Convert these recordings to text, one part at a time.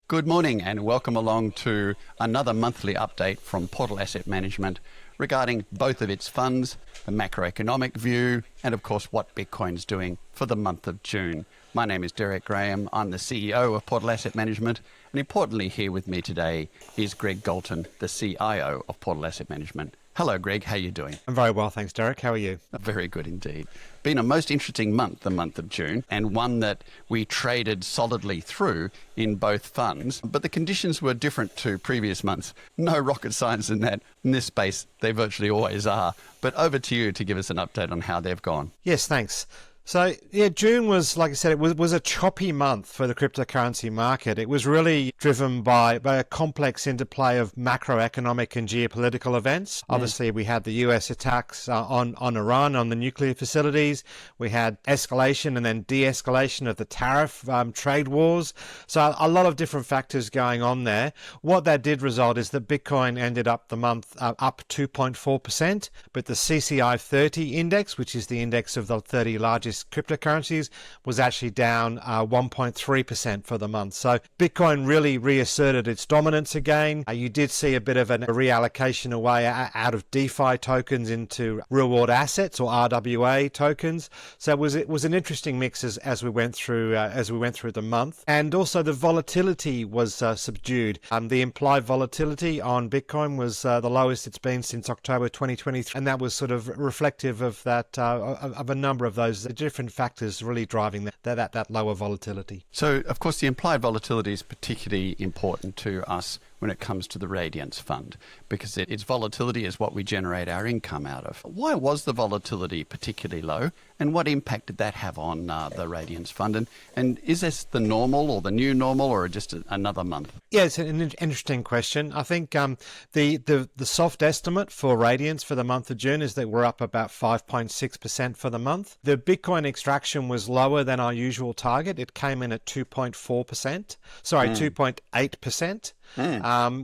Good morning and welcome along to another monthly update from Portal Asset Management regarding both of its funds, the macroeconomic view, and of course what Bitcoin's doing for the month of June. My name is Deryck Graham. I'm the CEO of Portal Asset Management, and importantly here with me today is Greg Galton, the CIO of Portal Asset Management. Hello, Greg. How are you doing? I'm very well, thanks, Deryck. How are you? Very good indeed. Been a most interesting month, the month of June, and one that we traded solidly through in both funds, but the conditions were different to previous months. No rocket science in that. In this space, they virtually always are. But over to you to give us an update on how they've gone. Yes, thanks. So, yeah, June was, like I said, it was a choppy month for the cryptocurrency market. It was really driven by a complex interplay of macroeconomic and geopolitical events. Obviously, we had the US attacks on Iran, on the nuclear facilities. We had escalation and then de-escalation of the tariff trade wars. So a lot of different factors going on there. What that did result is that Bitcoin ended up the month up 2.4%, but the CCI 30 index, which is the index of the 30 largest cryptocurrencies, was actually down 1.3% for the month. So Bitcoin really reasserted its dominance again. You did see a bit of a reallocation away out of DeFi tokens into real world assets or RWA tokens. So it was an interesting mix as we went through the month. And also the volatility was subdued. The implied volatility on Bitcoin was the lowest it's been since October 2023, and that was sort of reflective of that of a number of those different factors really driving that lower volatility. So, of course, the implied volatility is particularly important to us when it comes to the Radiance Fund, because its volatility is what we generate our income out of. Why was the volatility particularly low, and what impact did that have on the Radiance Fund? And is this the normal or the new normal, or just another month? Yeah, it's an interesting question. I think the soft estimate for Radiance for the month of June is that we're up about 5.6% for the month. The Bitcoin extraction was lower than our usual target. It came in at 2.4%. Sorry, 2.8%.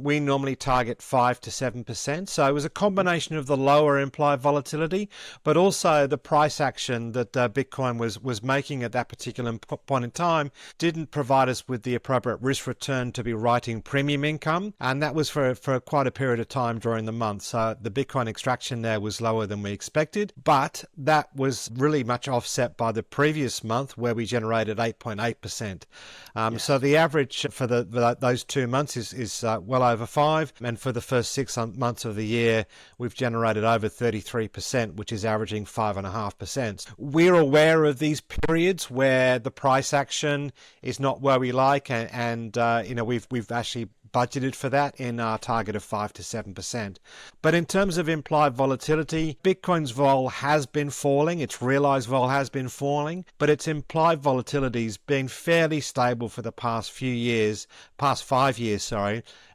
We normally target 5 to 7%. So it was a combination of the lower implied volatility, but also the price action that Bitcoin was making at that particular point in time didn't provide us with the appropriate risk return to be writing premium income. And that was for quite a period of time during the month. So the Bitcoin extraction there was lower than we expected, but that was really much offset by the previous month where we generated 8.8%. So the average for those 2 months is well over 5, and for the first 6 months of the year we've generated over 33%, which is averaging 5.5%. We're aware of these periods where the price action is not where we like, and we've actually budgeted for that in our target of 5 to 7%. But in terms of implied volatility, Bitcoin's vol has been falling, its realized vol has been falling, but its implied volatility has been fairly stable for the past 5 years,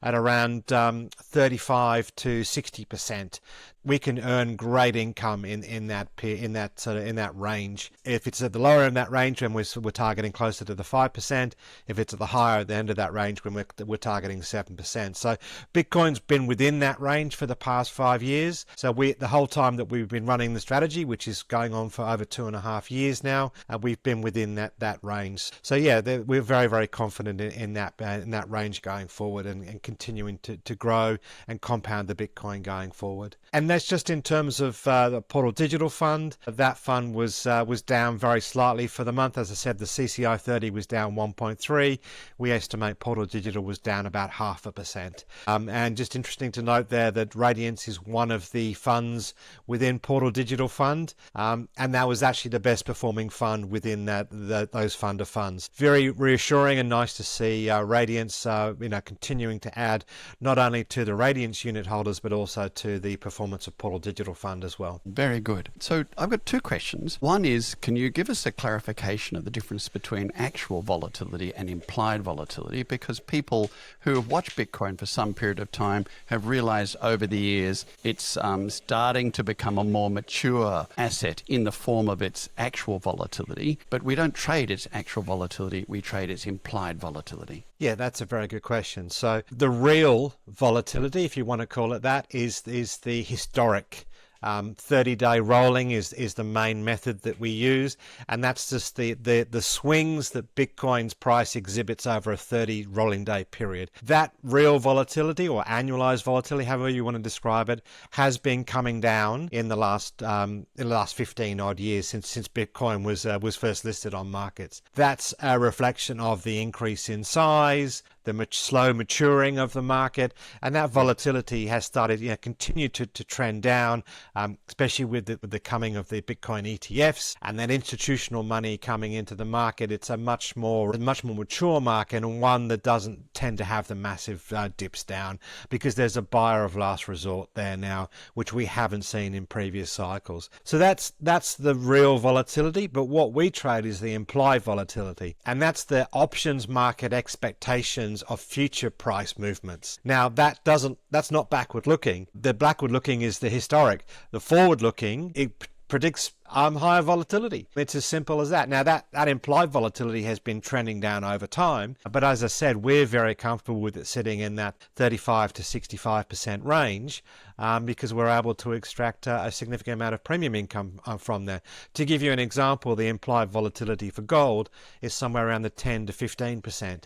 at around 35 to 60%. We can earn great income in that range. If it's at the lower end of that range, then we're targeting closer to the 5%. If it's at the higher end of that range, when we're targeting 7%. So Bitcoin's been within that range for the past 5 years. So the whole time that we've been running the strategy, which is going on for over 2.5 years now, we've been within that range. So yeah, we're very, very confident in that range going forward, and continuing to grow and compound the Bitcoin going forward. And that's just in terms of the Portal Digital Fund. That fund was down very slightly for the month. As I said, the CCI 30 was down 1.3. We estimate Portal Digital was down about 0.5%. And just interesting to note there that Radiance is one of the funds within Portal Digital Fund, and that was actually the best performing fund within those fund of funds. Very reassuring and nice to see Radiance continuing to add not only to the Radiance unit holders but also to the performance of Portal Digital Fund as well. Very good. So I've got 2 questions. One is, can you give us a clarification of the difference between actual volatility and implied volatility? Because people who have watched Bitcoin for some period of time have realized over the years it's starting to become a more mature asset in the form of its actual volatility, but we don't trade its actual volatility, we trade its implied volatility. Yeah, that's a very good question. So the real volatility, if you want to call it that, is the historic 30-day rolling is the main method that we use, and that's just the swings that Bitcoin's price exhibits over a 30 rolling day period. That real volatility or annualized volatility, however you want to describe it, has been coming down in the last 15 odd years since Bitcoin was first listed on markets. That's a reflection of the increase in size, the slow maturing of the market, and that volatility has started, continued to trend down, especially with the coming of the Bitcoin ETFs and that institutional money coming into the market. It's a much more mature market, and one that doesn't tend to have the massive dips down, because there's a buyer of last resort there now, which we haven't seen in previous cycles. So that's the real volatility. But what we trade is the implied volatility, and that's the options market expectations of future price movements. Now that's not backward looking. The backward looking is the historic. The forward looking, it predicts higher volatility. It's as simple as that. Now that implied volatility has been trending down over time, but as I said, we're very comfortable with it sitting in that 35 to 65% range, because we're able to extract a significant amount of premium income from there. To give you an example, the implied volatility for gold is somewhere around the 10 to 15%.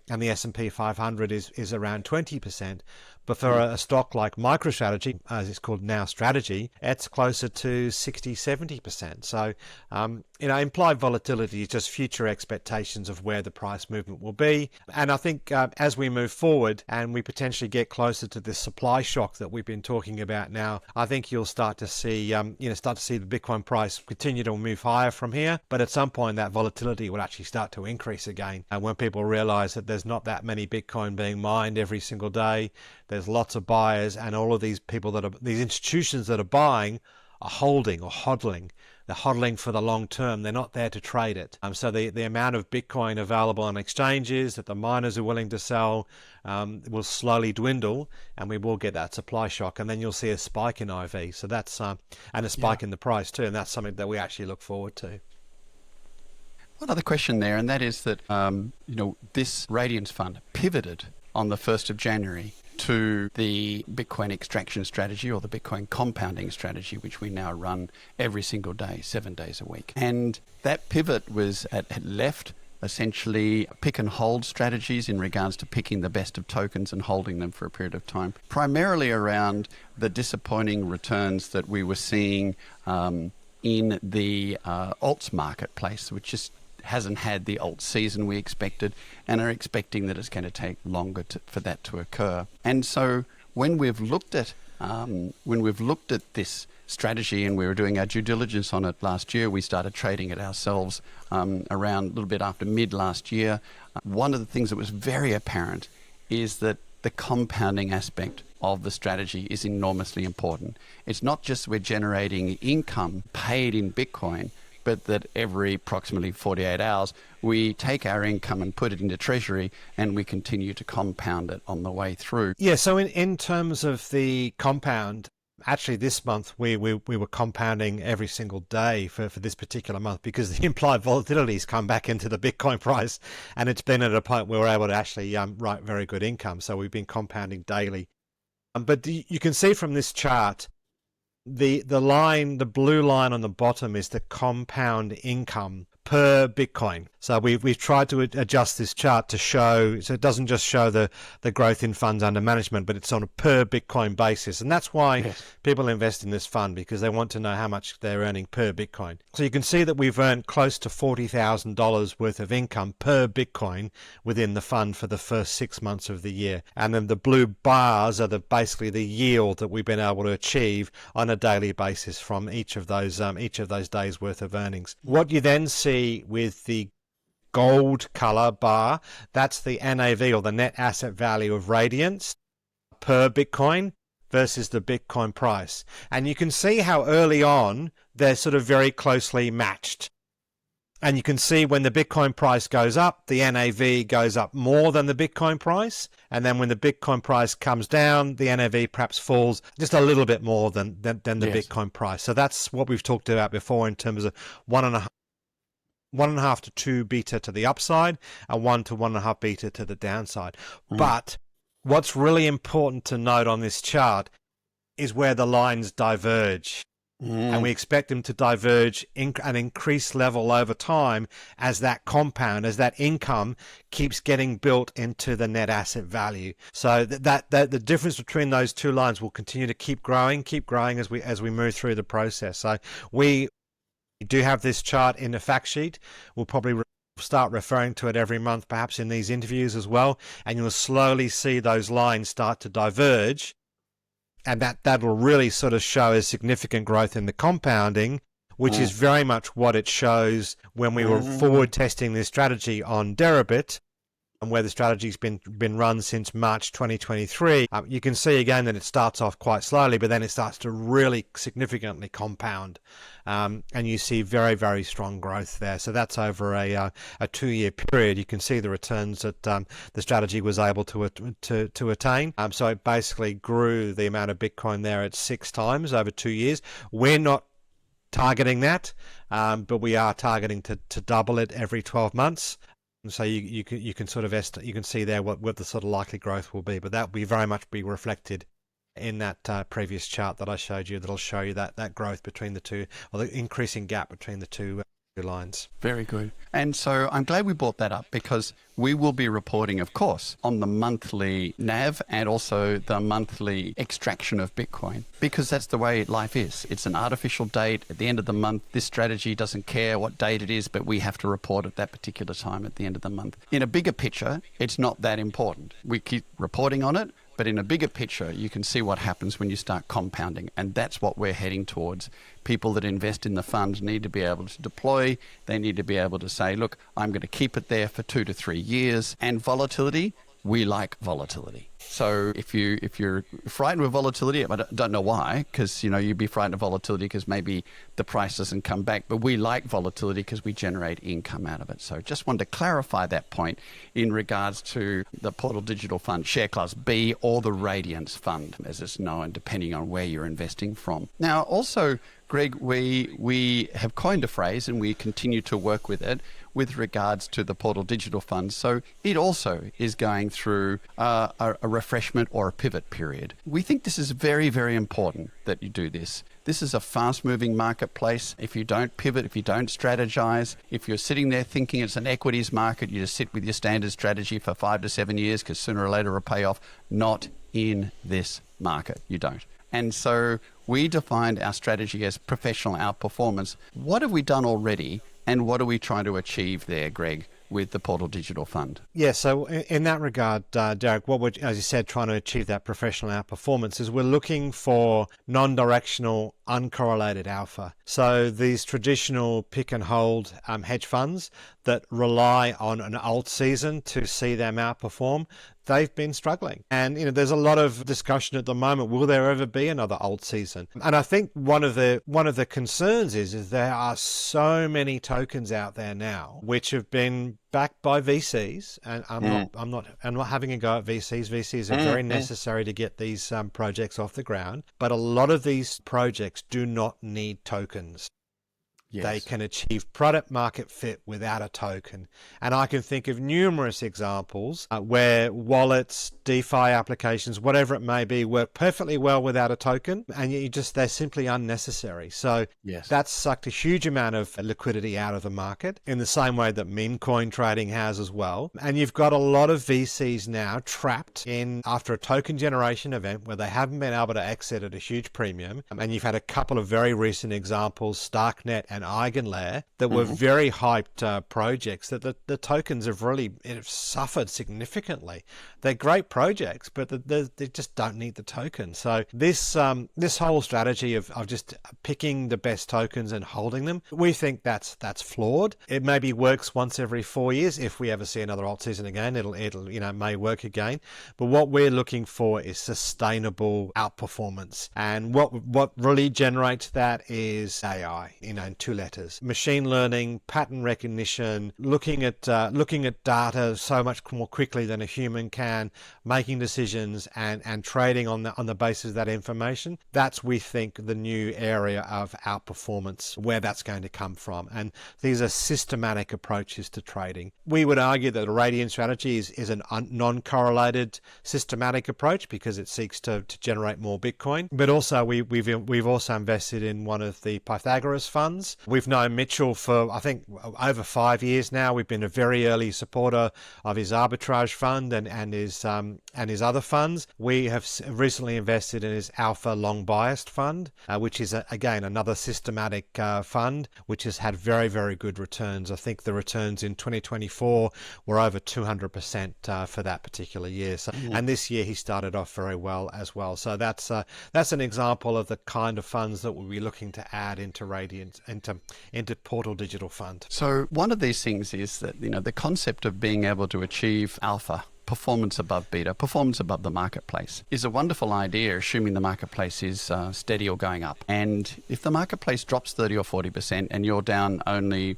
And the S&P 500 is around 20%. But for a stock like MicroStrategy, as it's called now, Strategy, it's closer to 60, 70%. So, implied volatility is just future expectations of where the price movement will be. And I think as we move forward and we potentially get closer to this supply shock that we've been talking about now, I think you'll start to see, the Bitcoin price continue to move higher from here. But at some point, that volatility will actually start to increase again. And when people realize that there's not that many Bitcoin being mined every single day, there's lots of buyers, and all of these people these institutions that are buying are holding or hodling. They're hodling for the long term. They're not there to trade it. So the amount of Bitcoin available on exchanges that the miners are willing to sell will slowly dwindle, and we will get that supply shock, and then you'll see a spike in IV. So that's and a spike in the price too, and that's something that we actually look forward to. One other question there, and that is that this Radiance fund pivoted on the 1st of January to the Bitcoin extraction strategy, or the Bitcoin compounding strategy, which we now run every single day, 7 days a week. And that pivot was had left essentially pick and hold strategies in regards to picking the best of tokens and holding them for a period of time, primarily around the disappointing returns that we were seeing in the alts marketplace, which just hasn't had the alt season we expected, and are expecting that it's going to take longer for that to occur. And so when we've looked at this strategy, and we were doing our due diligence on it last year, we started trading it ourselves around a little bit after mid last year. One of the things that was very apparent is that the compounding aspect of the strategy is enormously important. It's not just we're generating income paid in Bitcoin, but that every approximately 48 hours, we take our income and put it into treasury, and we continue to compound it on the way through. Yeah, so in terms of the compound, actually this month we were compounding every single day for this particular month, because the implied volatility has come back into the Bitcoin price, and it's been at a point where we're able to actually write very good income. So we've been compounding daily. But you can see from this chart, the blue line on the bottom is the compound income per Bitcoin. So we've tried to adjust this chart to show, so it doesn't just show the growth in funds under management, but it's on a per Bitcoin basis. And that's why people invest in this fund, because they want to know how much they're earning per Bitcoin. So you can see that we've earned close to $40,000 worth of income per Bitcoin within the fund for the first 6 months of the year. And then the blue bars are basically the yield that we've been able to achieve on a daily basis from each of those days worth of earnings. What you then see with the gold color bar, that's the NAV, or the net asset value of Radiance per Bitcoin versus the Bitcoin price. And you can see how early on they're sort of very closely matched. And you can see when the Bitcoin price goes up, the NAV goes up more than the Bitcoin price. And then when the Bitcoin price comes down, the NAV perhaps falls just a little bit more than the Bitcoin price. So that's what we've talked about before in terms of 1.5 to 2 beta to the upside, and 1 to 1.5 beta to the downside. But what's really important to note on this chart is where the lines diverge. And we expect them to diverge in an increased level over time as that compound, as that income keeps getting built into the net asset value. So that the difference between those two lines will continue to keep growing as we move through the process. So we do have this chart in the fact sheet. We'll probably start referring to it every month, perhaps in these interviews as well, and you'll slowly see those lines start to diverge. And that will really sort of show a significant growth in the compounding, which is very much what it shows when we were forward testing this strategy on Deryck, and where the strategy's been run since March 2023. You can see again that it starts off quite slowly, but then it starts to really significantly compound, and you see very, very strong growth there. So that's over a 2-year period. You can see the returns that the strategy was able to attain. So it basically grew the amount of Bitcoin there at 6 times over 2 years. We're not targeting that, but we are targeting to double it every 12 months. So you can sort of you can see there what the sort of likely growth will be, but that will very much be reflected in that previous chart that I showed you. That'll show you that growth between the two, or the increasing gap between the two lines. Very good. And so I'm glad we brought that up, because we will be reporting, of course, on the monthly NAV and also the monthly extraction of Bitcoin, because that's the way life is. It's an artificial date at the end of the month. This strategy doesn't care what date it is, but we have to report at that particular time at the end of the month. In a bigger picture, it's not that important. We keep reporting on it, but in a bigger picture, you can see what happens when you start compounding. And that's what we're heading towards. People that invest in the fund need to be able to deploy. They need to be able to say, look, I'm going to keep it there for 2 to 3 years. And volatility, we like volatility. So if you're frightened with volatility, I don't know why, because you'd be frightened of volatility because maybe the price doesn't come back. But we like volatility because we generate income out of it. So just wanted to clarify that point in regards to the Portal Digital Fund, Share Class B, or the Radiance Fund, as it's known, depending on where you're investing from. Now, also, Greg, we have coined a phrase, and we continue to work with it with regards to the Portal Digital Fund. So it also is going through a refreshment or a pivot period. We think this is very, very important that you do this. This is a fast-moving marketplace. If you don't pivot, if you don't strategize, if you're sitting there thinking it's an equities market, you just sit with your standard strategy for 5 to 7 years because sooner or later it'll pay off. Not in this market. You don't. And so we defined our strategy as professional outperformance. What have we done already, and what are we trying to achieve there, Greg, with the Portal Digital Fund? Yeah, so in that regard, Deryck, what we're, as you said, trying to achieve that professional outperformance is we're looking for non-directional, uncorrelated alpha. So these traditional pick and hold hedge funds that rely on an alt season to see them outperform, they've been struggling. And there's a lot of discussion at the moment, will there ever be another alt season? And I think one of the concerns is there are so many tokens out there now which have been backed by VCs, and I'm not having a go at VCs. VCs are very necessary to get these projects off the ground, but a lot of these projects do not need tokens. Yes. They can achieve product market fit without a token. And I can think of numerous examples where wallets, DeFi applications, whatever it may be, work perfectly well without a token, and they're simply unnecessary. So yes, that's sucked a huge amount of liquidity out of the market in the same way that meme coin trading has as well. And you've got a lot of VCs now trapped in after a token generation event where they haven't been able to exit at a huge premium. And you've had a couple of very recent examples, Starknet and Eigenlayer, that were very hyped projects that the tokens have really suffered significantly. They're great projects, but they just don't need the token. So this whole strategy of just picking the best tokens and holding them, we think that's flawed. It maybe works once every 4 years. If we ever see another alt season again, it'll may work again. But what we're looking for is sustainable outperformance, and what really generates that is AI. In two letters: machine learning, pattern recognition, looking at data so much more quickly than a human can, making decisions and trading on the basis of that information. That's, we think, the new area of outperformance, where that's going to come from. And these are systematic approaches to trading. We would argue that a Radian strategy is a non-correlated systematic approach because it seeks to generate more Bitcoin. But also we've also invested in one of the Pythagoras funds. We've known Mitchell for, I think, over 5 years now. We've been a very early supporter of his arbitrage fund and his other funds. We have recently invested in his Alpha Long Biased fund, which is again another systematic fund which has had very, very good returns. I think the returns in 2024 were over 200% for that particular year. So, and this year he started off very well as well. So that's an example of the kind of funds that we'll be looking to add into Radiant, into Portal Digital Fund. So one of these things is that, the concept of being able to achieve alpha, performance above beta, performance above the marketplace, is a wonderful idea, assuming the marketplace is steady or going up. And if the marketplace drops 30 or 40% and you're down only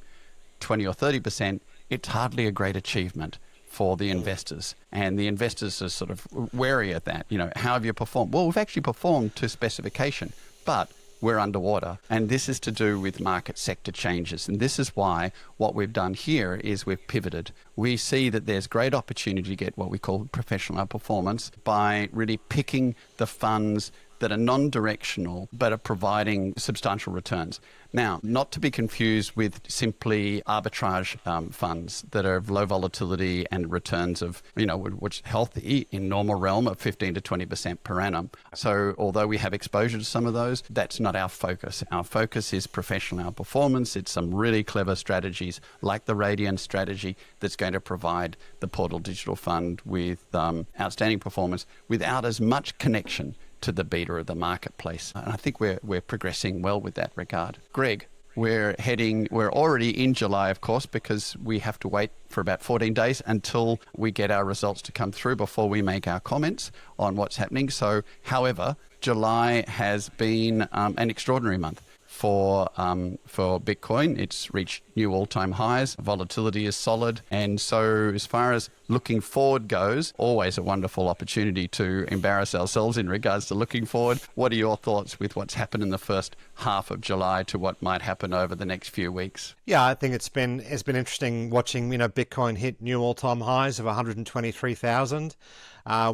20 or 30%, it's hardly a great achievement for the investors. And the investors are sort of wary of that. How have you performed? Well, we've actually performed to specification, but we're underwater. And this is to do with market sector changes. And this is why what we've done here is we've pivoted. We see that there's great opportunity to get what we call professional outperformance by really picking the funds that are non-directional but are providing substantial returns. Now, not to be confused with simply arbitrage funds that are of low volatility and returns of, which are healthy in normal realm of 15 to 20% per annum. So although we have exposure to some of those, that's not our focus. Our focus is professional outperformance. It's some really clever strategies like the Radian strategy that's going to provide the Portal Digital Fund with outstanding performance without as much connection to the beta of the marketplace. And I think we're progressing well with that regard. Greg, we're already in July, of course, because we have to wait for about 14 days until we get our results to come through before we make our comments on what's happening. So, however, July has been an extraordinary month for Bitcoin. It's reached new all-time highs. Volatility is solid. And so as far as looking forward goes, always a wonderful opportunity to embarrass ourselves in regards to looking forward. What are your thoughts with what's happened in the first half of July to what might happen over the next few weeks? Yeah, I think it's been interesting watching, Bitcoin hit new all-time highs of 123,000.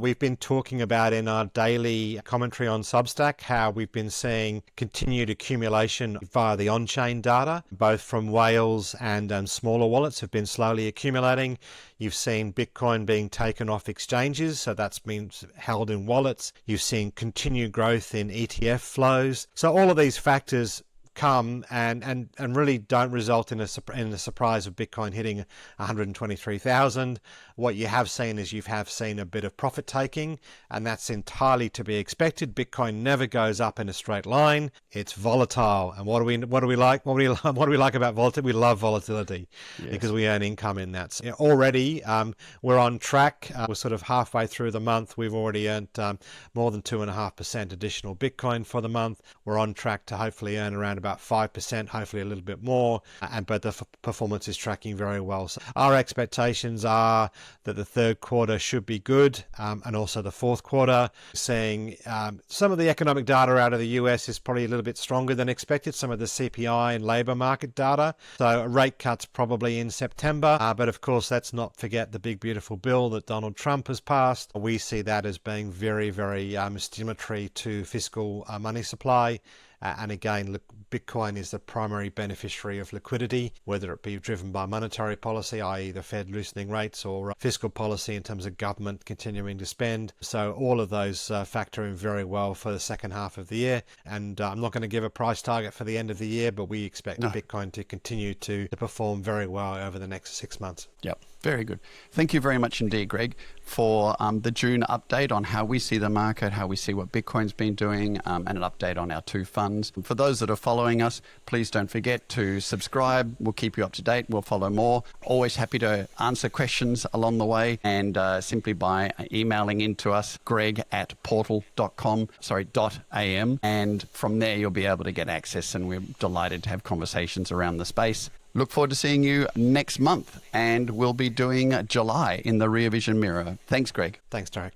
We've been talking about in our daily commentary on Substack how we've been seeing continued accumulation via the on-chain data, both from whales and smaller wallets have been slowly accumulating. You've seen Bitcoin being taken off exchanges, so that's been held in wallets. You've seen continued growth in ETF flows. So all of these factors come and really don't result in a surprise of Bitcoin hitting 123,000. What you have seen is you have seen a bit of profit taking, and that's entirely to be expected. Bitcoin never goes up in a straight line. It's volatile. And what do we like? What do we like about volatility? We love volatility. Yes. Because we earn income in that. So already we're on track. We're sort of halfway through the month. We've already earned more than 2.5% additional Bitcoin for the month. We're on track to hopefully earn around about 5%, hopefully a little bit more, but the performance is tracking very well. So our expectations are that the third quarter should be good, and also the fourth quarter. Seeing some of the economic data out of the US is probably a little bit stronger than expected, some of the CPI and labour market data. So rate cuts probably in September, but of course let's not forget the big beautiful bill that Donald Trump has passed. We see that as being very, very stimulatory to fiscal money supply. And again, Bitcoin is the primary beneficiary of liquidity, whether it be driven by monetary policy, i.e. the Fed loosening rates, or fiscal policy in terms of government continuing to spend. So all of those factor in very well for the second half of the year. And I'm not going to give a price target for the end of the year, but we expect Bitcoin to continue to perform very well over the next 6 months. Yep. Very good. Thank you very much indeed, Greg, for the June update on how we see the market, how we see what Bitcoin's been doing, and an update on our 2 funds. For those that are following us, please don't forget to subscribe. We'll keep you up to date. We'll follow more. Always happy to answer questions along the way, and simply by emailing into us, greg@portal.am, and from there you'll be able to get access, and we're delighted to have conversations around the space. Look forward to seeing you next month, and we'll be doing July in the Rear Vision Mirror. Thanks, Greg. Thanks, Deryck.